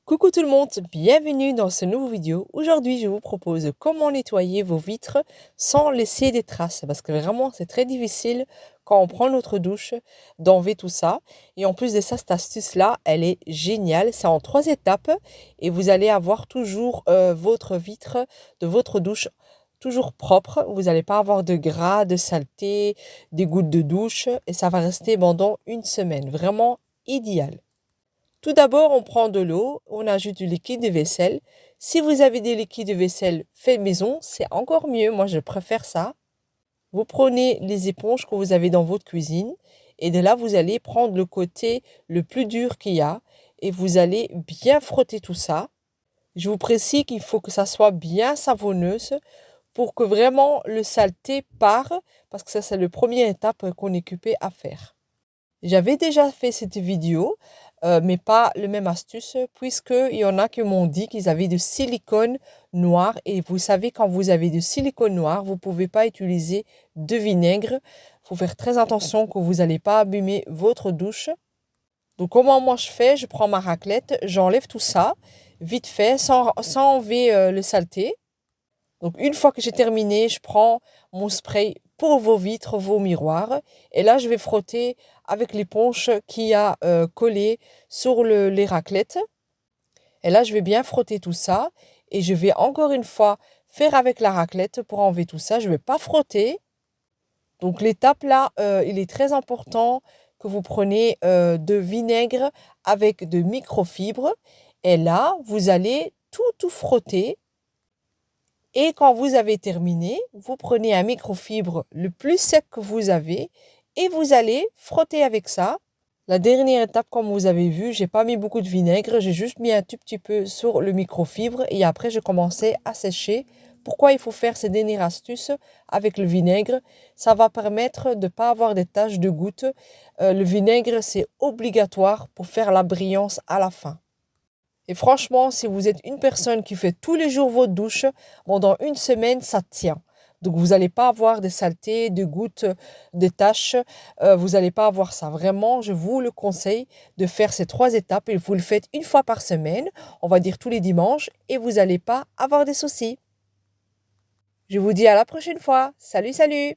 Coucou tout le monde, bienvenue dans ce nouveau vidéo. Aujourd'hui, je vous propose comment nettoyer vos vitres sans laisser des traces. Parce que vraiment, c'est très difficile quand on prend notre douche d'enlever tout ça. Et en plus de ça, cette astuce-là, elle est géniale. C'est en 3 étapes et vous allez avoir toujours votre vitre de votre douche toujours propre. Vous n'allez pas avoir de gras, de saleté, des gouttes de douche. Et ça va rester pendant une semaine. Vraiment idéal. Tout d'abord, on prend de l'eau, on ajoute du liquide de vaisselle. Si vous avez des liquides de vaisselle fait maison, c'est encore mieux. Moi, je préfère ça. Vous prenez les éponges que vous avez dans votre cuisine et de là, vous allez prendre le côté le plus dur qu'il y a et vous allez bien frotter tout ça. Je vous précise qu'il faut que ça soit bien savonneuse pour que vraiment le saleté part parce que ça, c'est la première étape qu'on est occupé à faire. J'avais déjà fait cette vidéo, mais pas le même astuce, puisqu'il y en a qui m'ont dit qu'ils avaient du silicone noir. Et vous savez, quand vous avez du silicone noir, vous ne pouvez pas utiliser de vinaigre. Il faut faire très attention que vous n'allez pas abîmer votre douche. Donc, comment moi je fais? Je prends ma raclette, j'enlève tout ça, vite fait, sans enlever le saleté. Donc, une fois que j'ai terminé, je prends mon spray pour vos vitres, vos miroirs. Et là, je vais frotter avec l'éponge qui a collé sur les raclettes. Et là, je vais bien frotter tout ça. Et je vais encore une fois faire avec la raclette pour enlever tout ça. Je ne vais pas frotter. Donc, l'étape là, il est très important que vous preniez de vinaigre avec de microfibres. Et là, vous allez tout frotter. Et quand vous avez terminé, vous prenez un microfibre le plus sec que vous avez et vous allez frotter avec ça. La dernière étape, comme vous avez vu, j'ai pas mis beaucoup de vinaigre, j'ai juste mis un tout petit peu sur le microfibre et après je commençais à sécher. Pourquoi il faut faire ces dernières astuces avec le vinaigre? Ça va permettre de ne pas avoir des taches de gouttes. Le vinaigre, c'est obligatoire pour faire la brillance à la fin. Et franchement, si vous êtes une personne qui fait tous les jours votre douche, pendant une semaine, ça tient. Donc, vous n'allez pas avoir des saletés, des gouttes, des taches. Vous n'allez pas avoir ça. Vraiment, je vous le conseille de faire ces 3 étapes. Et vous le faites une fois par semaine, on va dire tous les dimanches, et vous n'allez pas avoir des soucis. Je vous dis à la prochaine fois. Salut, salut!